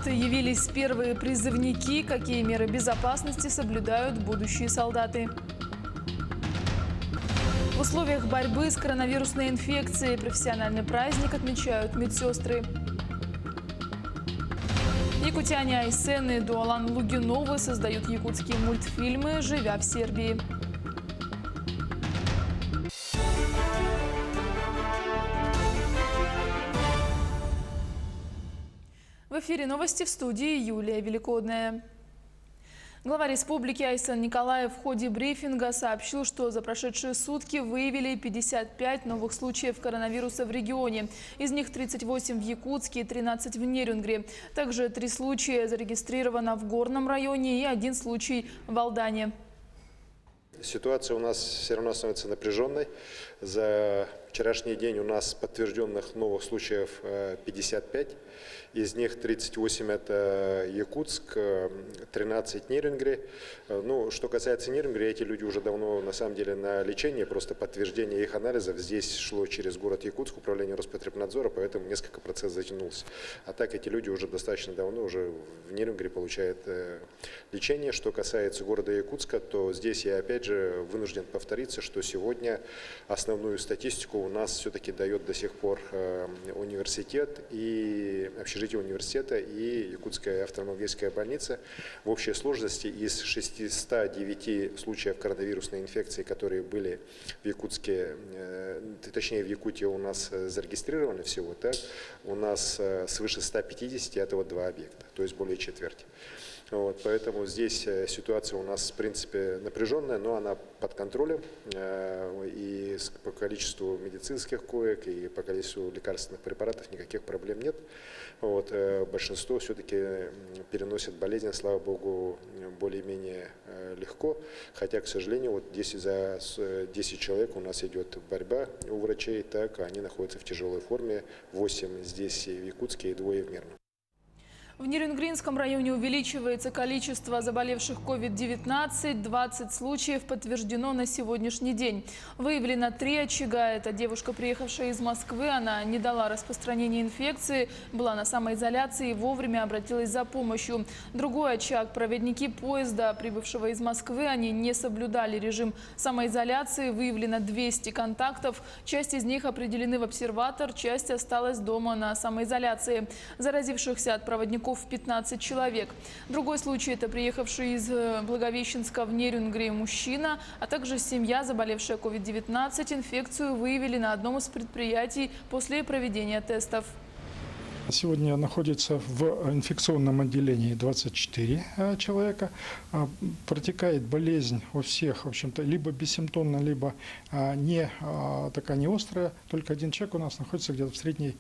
военкоматы явились первые призывники. Какие меры безопасности соблюдают будущие солдаты? В условиях борьбы с коронавирусной инфекцией профессиональный праздник отмечают медсестры. Якутяне Айсен и Дуалан Лугиновы создают якутские мультфильмы, живя в Сербии. В эфире новости, в студии Юлия Великодная. Глава республики Айсен Николаев в ходе брифинга сообщил, что за прошедшие сутки выявили 55 новых случаев коронавируса в регионе. Из них 38 в Якутске и 13 в Нерюнгри. Также 3 случая зарегистрировано в Горном районе и 1 случай в Алдане. Ситуация у нас все равно становится напряженной. За вчерашний день у нас подтвержденных новых случаев 55. Из них 38 это Якутск, 13 Нерюнгри. Ну, что касается Нерюнгри, эти люди уже давно на самом деле на лечении, просто подтверждение их анализов здесь шло через город Якутск, управление Роспотребнадзора, поэтому несколько процесс затянулся. А так эти люди уже достаточно давно уже в Нерюнгри получают лечение. Что касается города Якутска, то здесь я опять же вынужден повториться, что сегодня основную статистику у нас все-таки дает до сих пор университет и общежитие университета и Якутская автономическая больница. В общей сложности из 609 случаев коронавирусной инфекции, которые были в Якутске, точнее в Якутии у нас зарегистрированы всего, так, у нас свыше 150, это вот 2 объекта, то есть более четверти. Вот, поэтому здесь ситуация у нас, в принципе, напряженная, но она под контролем. И по количеству медицинских коек, и по количеству лекарственных препаратов никаких проблем нет. Вот, большинство все-таки переносит болезнь, слава богу, более-менее легко. Хотя, к сожалению, вот 10 человек у нас идет борьба у врачей, так они находятся в тяжелой форме. 8 здесь в Якутске и 2 в Мирном. В Нерюнгринском районе увеличивается количество заболевших COVID-19. 20 случаев подтверждено на сегодняшний день. Выявлено 3 очага. Это девушка, приехавшая из Москвы. Она не дала распространения инфекции, была на самоизоляции и вовремя обратилась за помощью. Другой очаг – проводники поезда, прибывшего из Москвы. Они не соблюдали режим самоизоляции. Выявлено 200 контактов. Часть из них определены в обсерватор, часть осталась дома на самоизоляции. Заразившихся от проводников 15 человек. Другой случай – это приехавший из Благовещенска в Нерюнгри мужчина, а также семья, заболевшая COVID-19. Инфекцию выявили на одном из предприятий после проведения тестов. Сегодня находится в инфекционном отделении 24 человека. Протекает болезнь у всех, в общем-то, либо бессимптомно, либо не такая не острая. Только 1 человек у нас находится где-то в средней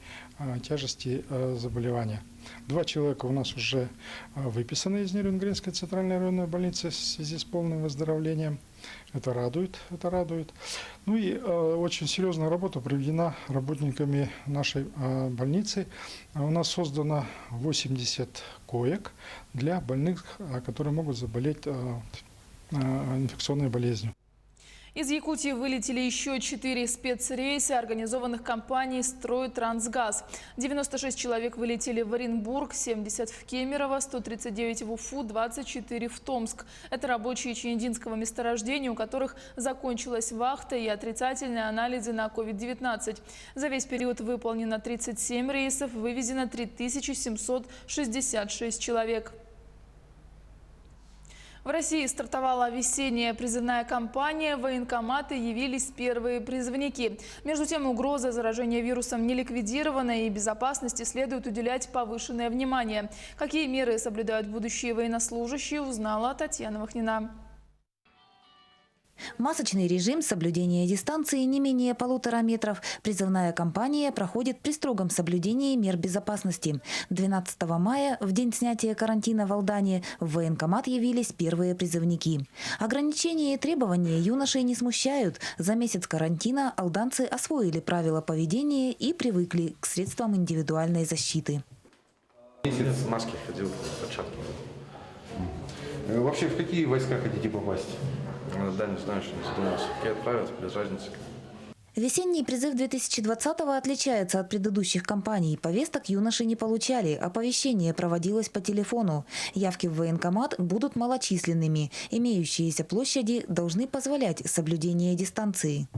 тяжести заболевания. 2 человека у нас уже выписаны из Нерюнгринской центральной районной больницы в связи с полным выздоровлением. Это радует, это радует. Ну и очень серьезная работа проведена работниками нашей больницы. У нас создано 80 коек для больных, которые могут заболеть инфекционной болезнью. Из Якутии вылетели еще 4 спецрейса, организованных компанией «Стройтрансгаз». 96 человек вылетели в Оренбург, 70 в Кемерово, 139 в Уфу, 24 в Томск. Это рабочие Чаединского месторождения, у которых закончилась вахта и отрицательные анализы на COVID-19. За весь период выполнено 37 рейсов, вывезено 3766 человек. В России стартовала весенняя призывная кампания. В военкоматы явились первые призывники. Между тем, угроза заражения вирусом не ликвидирована, и безопасности следует уделять повышенное внимание. Какие меры соблюдают будущие военнослужащие, узнала Татьяна Махнина. Масочный режим, соблюдение дистанции не менее 1,5 метров. Призывная кампания проходит при строгом соблюдении мер безопасности. 12 мая, в день снятия карантина в Алдане, в военкомат явились первые призывники. Ограничения и требования юношей не смущают. За месяц карантина алданцы освоили правила поведения и привыкли к средствам индивидуальной защиты. Месяц в маске ходил, в перчатке. Вообще, в какие войска хотите попасть? Да, не знаю, что не задумался. Какие отправят, без разницы. Весенний призыв 2020-го отличается от предыдущих кампаний. Повесток юноши не получали, оповещение проводилось по телефону. Явки в военкомат будут малочисленными. Имеющиеся площади должны позволять соблюдение дистанции.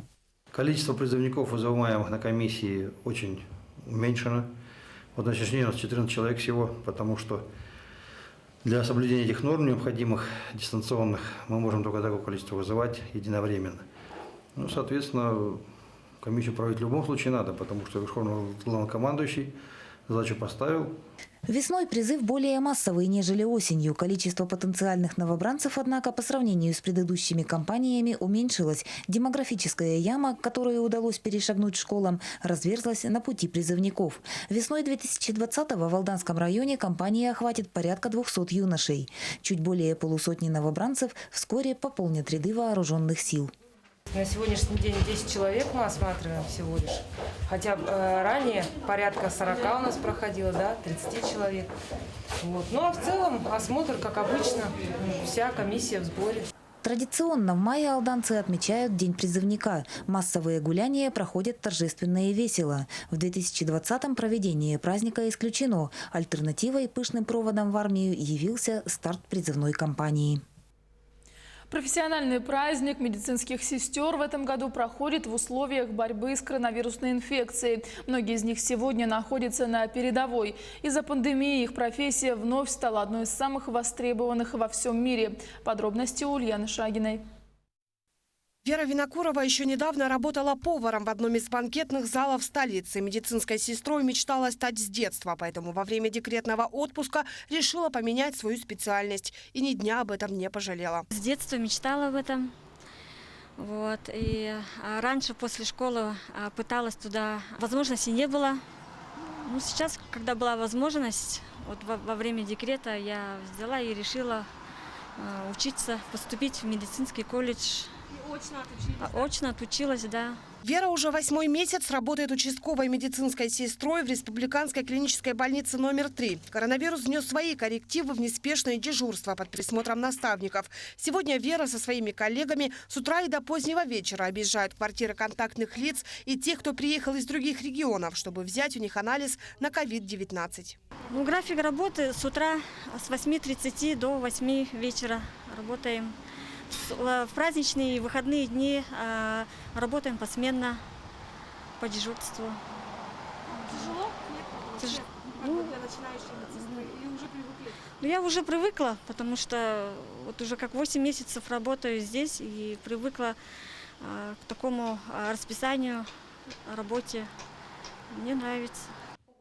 Количество призывников, вызываемых на комиссии, очень уменьшено. Вот на сегодняшний день у нас 14 человек всего, потому что для соблюдения этих норм, необходимых дистанционных, мы можем только такое количество вызывать единовременно. Ну, соответственно, комиссию проводить в любом случае надо, потому что верховный главнокомандующий задачу поставил. Весной призыв более массовый, нежели осенью. Количество потенциальных новобранцев, однако, по сравнению с предыдущими кампаниями уменьшилось. Демографическая яма, которую удалось перешагнуть школам, разверзлась на пути призывников. Весной 2020-го в Алданском районе кампания охватит порядка 200 юношей. Чуть более полусотни новобранцев вскоре пополнят ряды вооруженных сил. На сегодняшний день 10 человек мы осматриваем всего лишь. Хотя ранее порядка 40 у нас проходило, да, 30 человек. Вот. Ну а в целом осмотр, как обычно, вся комиссия в сборе. Традиционно в мае алданцы отмечают День призывника. Массовые гуляния проходят торжественно и весело. В 2020-м проведение праздника исключено. Альтернативой пышным проводом в армию явился старт призывной кампании. Профессиональный праздник медицинских сестер в этом году проходит в условиях борьбы с коронавирусной инфекцией. Многие из них сегодня находятся на передовой. Из-за пандемии их профессия вновь стала одной из самых востребованных во всем мире. Подробности у Ульяны Шагиной. Вера Винокурова еще недавно работала поваром в одном из банкетных залов столицы. Медицинской сестрой мечтала стать с детства, поэтому во время декретного отпуска решила поменять свою специальность. И ни дня об этом не пожалела. С детства мечтала об этом. Вот. И раньше после школы пыталась туда. Возможности не было. Ну, сейчас, когда была возможность, вот во время декрета я взяла и решила учиться, поступить в медицинский колледж. Очно отучилась, да. Вера уже 8-й месяц работает участковой медицинской сестрой в республиканской клинической больнице номер 3. Коронавирус внес свои коррективы в неспешное дежурство под присмотром наставников. Сегодня Вера со своими коллегами с утра и до позднего вечера объезжают квартиры контактных лиц и тех, кто приехал из других регионов, чтобы взять у них анализ на COVID-19. Ну, график работы с утра с 8:30 до 8 вечера работаем. В праздничные и выходные дни работаем посменно, по дежурству. Тяжело? Ну, для начинающей медсестры или уже привыкли? Ну, я уже привыкла, потому что вот уже как 8 месяцев работаю здесь и привыкла к такому расписанию, работе. Мне нравится.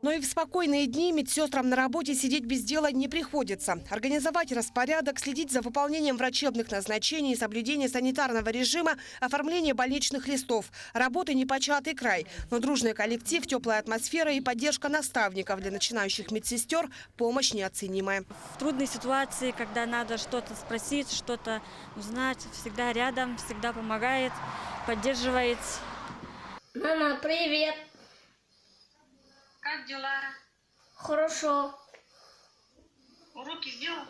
Но и в спокойные дни медсестрам на работе сидеть без дела не приходится. Организовать распорядок, следить за выполнением врачебных назначений, соблюдение санитарного режима, оформление больничных листов. Работы непочатый край. Но дружный коллектив, теплая атмосфера и поддержка наставников для начинающих медсестер – помощь неоценимая. В трудной ситуации, когда надо что-то спросить, что-то узнать, всегда рядом, всегда помогает, поддерживает. Мама, привет! Как дела? Хорошо. Уроки сделал?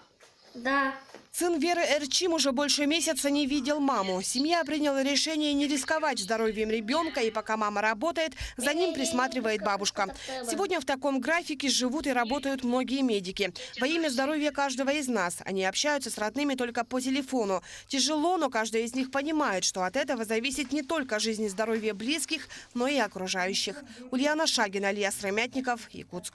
Да. Сын Веры Эрчим уже больше месяца не видел маму. Семья приняла решение не рисковать здоровьем ребенка, и пока мама работает, за ним присматривает бабушка. Сегодня в таком графике живут и работают многие медики. Во имя здоровья каждого из нас они общаются с родными только по телефону. Тяжело, но каждый из них понимает, что от этого зависит не только жизнь и здоровье близких, но и окружающих. Ульяна Шагина, Илья Сыромятников, Якутск.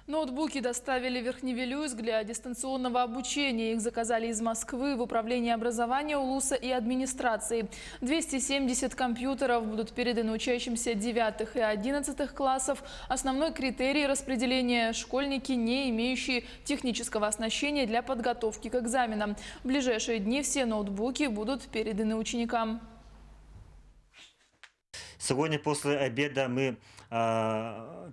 Ноутбуки доставили в Верхневилюйск для дистанционного обучения. Их заказали из Москвы в Управлении образования УЛУСа и администрации. 270 компьютеров будут переданы учащимся 9 и 11 классов. Основной критерий распределения – школьники, не имеющие технического оснащения для подготовки к экзаменам. В ближайшие дни все ноутбуки будут переданы ученикам. Сегодня после обеда мы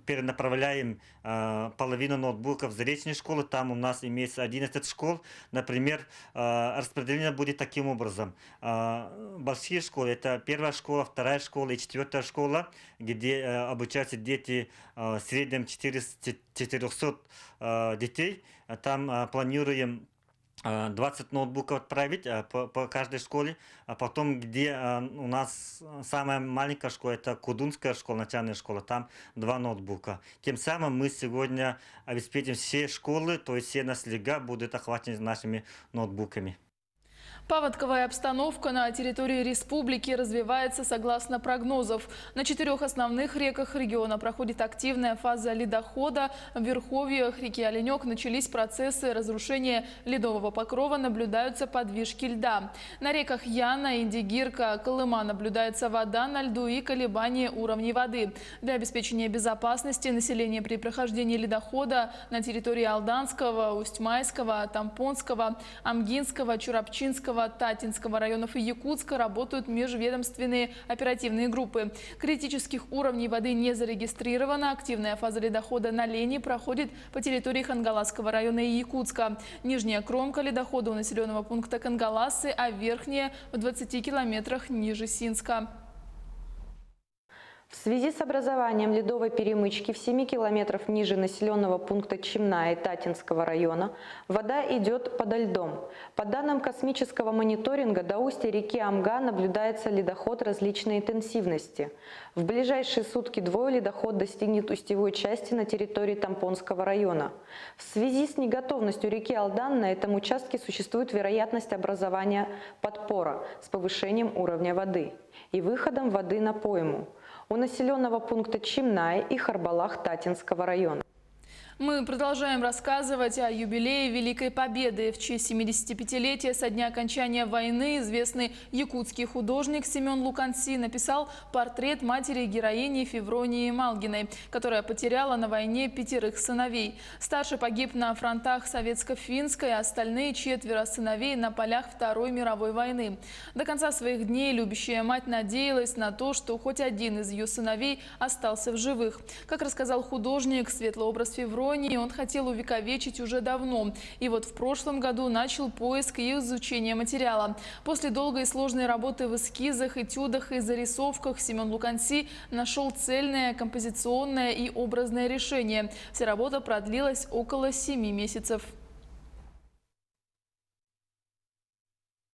перенаправляем половину ноутбуков в заречные школы. Там у нас имеется 11 школ. Например, распределение будет таким образом. Большие школы – это 1-я школа, 2-я школа и 4-я школа, где обучаются дети в среднем 400 детей. Там планируем 20 ноутбуков отправить по каждой школе, а потом, где у нас самая маленькая школа, это Кудунская школа, начальная школа, там 2 ноутбука. Тем самым мы сегодня обеспечим все школы, то есть все населения будут охвачены нашими ноутбуками. Паводковая обстановка на территории республики развивается согласно прогнозов. На 4 основных реках региона проходит активная фаза ледохода. В верховьях реки Оленек начались процессы разрушения ледового покрова, наблюдаются подвижки льда. На реках Яна, Индигирка, Колыма наблюдается вода на льду и колебания уровней воды. Для обеспечения безопасности населения при прохождении ледохода на территории Алданского, Усть-Майского, Тампонского, Амгинского, Чурапчинского, Татинского районов и Якутска работают межведомственные оперативные группы. Критических уровней воды не зарегистрировано. Активная фаза ледохода на Лени проходит по территории Хангаласского района и Якутска. Нижняя кромка ледохода у населенного пункта Кангаласы, а верхняя в 20 километрах ниже Синска. В связи с образованием ледовой перемычки в 7 километров ниже населенного пункта Чимна и Татинского района вода идет подо льдом. По данным космического мониторинга, до устья реки Амга наблюдается ледоход различной интенсивности. В ближайшие сутки двое ледоход достигнет устьевой части на территории Тампонского района. В связи с неготовностью реки Алдан на этом участке существует вероятность образования подпора с повышением уровня воды и выходом воды на пойму у населенного пункта Чимнай и Харбалах Татинского района. Мы продолжаем рассказывать о юбилее Великой Победы. В честь 75-летия со дня окончания войны известный якутский художник Семен Луканси написал портрет матери-героини Февронии Малгиной, которая потеряла на войне 5 сыновей. Старший погиб на фронтах Советско-финской, а остальные 4 сыновей на полях Второй мировой войны. До конца своих дней любящая мать надеялась на то, что хоть один из ее сыновей остался в живых. Как рассказал художник, светлый образ Февронии он хотел увековечить уже давно. И вот в прошлом году начал поиск и изучение материала. После долгой и сложной работы в эскизах, этюдах и зарисовках Семен Луканси нашел цельное, композиционное и образное решение. Вся работа продлилась около 7 месяцев.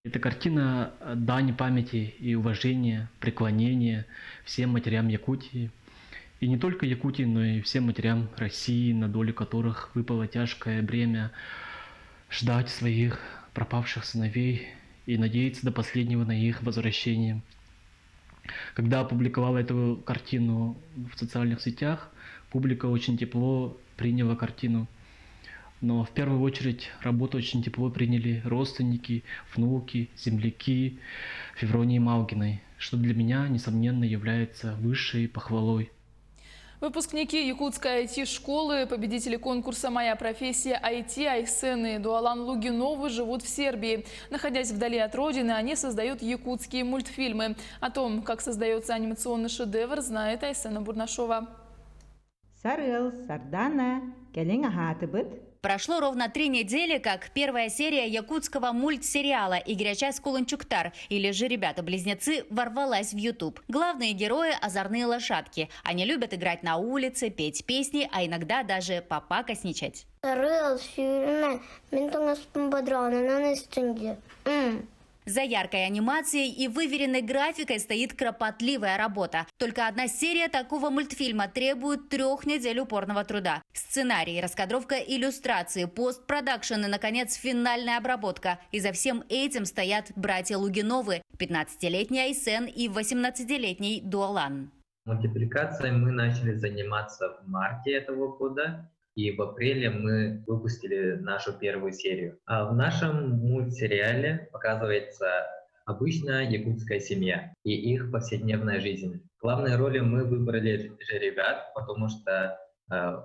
Эта картина – дань памяти и уважения, преклонения всем матерям Якутии. И не только Якутии, но и всем матерям России, на долю которых выпало тяжкое бремя ждать своих пропавших сыновей и надеяться до последнего на их возвращение. Когда опубликовал эту картину в социальных сетях, публика очень тепло приняла картину. Но в первую очередь работу очень тепло приняли родственники, внуки, земляки Февронии Малгиной, что для меня, несомненно, является высшей похвалой. Выпускники якутской IT-школы, победители конкурса «Моя профессия IT» Айсен и Дуалан Лугиновы живут в Сербии. Находясь вдали от родины, они создают якутские мультфильмы. О том, как создается анимационный шедевр, знает Айсена Бурнашова. Прошло ровно 3 недели, как первая серия якутского мультсериала «Игрячась Куланчуктар» или же «Ребята-близнецы» ворвалась в YouTube. Главные герои – озорные лошадки. Они любят играть на улице, петь песни, а иногда даже попакосничать. За яркой анимацией и выверенной графикой стоит кропотливая работа. Только одна серия такого мультфильма требует 3 недель упорного труда. Сценарий, раскадровка, иллюстрации, постпродакшн и, наконец, финальная обработка. И за всем этим стоят братья Лугиновы, 15-летний Айсен и 18-летний Дуалан. Мультипликацией мы начали заниматься в марте этого года. И в апреле мы выпустили нашу первую серию. А в нашем мультсериале показывается обычная якутская семья и их повседневная жизнь. Главные роли мы выбрали же ребят, потому что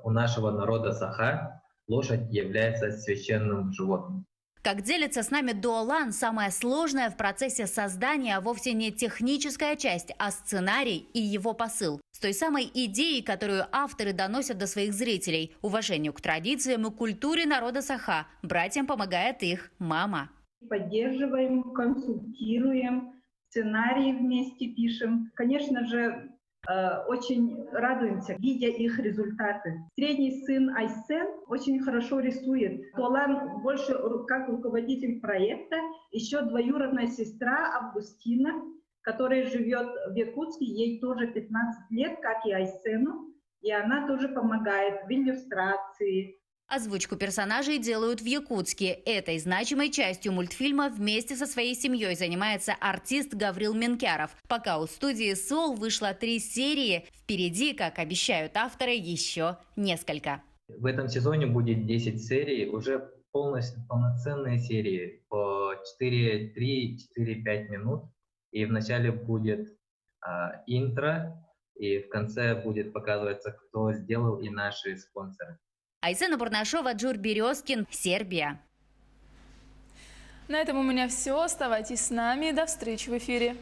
у нашего народа Саха лошадь является священным животным. Как делится с нами Дуалан, самое сложное в процессе создания вовсе не техническая часть, а сценарий и его посыл. С той самой идеей, которую авторы доносят до своих зрителей, уважению к традициям и культуре народа Саха. Братьям помогает их мама. Поддерживаем, консультируем, сценарии вместе пишем. Конечно же, Очень радуемся, видя их результаты. Средний сын Айсен очень хорошо рисует. Толан больше как руководитель проекта. Еще двоюродная сестра Августина, которая живет в Якутске, ей тоже 15 лет, как и Айсену. И она тоже помогает в иллюстрации. Озвучку персонажей делают в Якутске. Этой значимой частью мультфильма вместе со своей семьей занимается артист Гаврил Менкяров. Пока у студии «Сол» вышло 3 серии, впереди, как обещают авторы, еще несколько. В этом сезоне будет 10 серий, уже полноценные серии по 4-5 минут. И вначале будет интро, и в конце будет показываться, кто сделал, и наши спонсоры. Айсена Бурнашова, Джур Березкин, Сербия. На этом у меня все. Оставайтесь с нами. До встречи в эфире.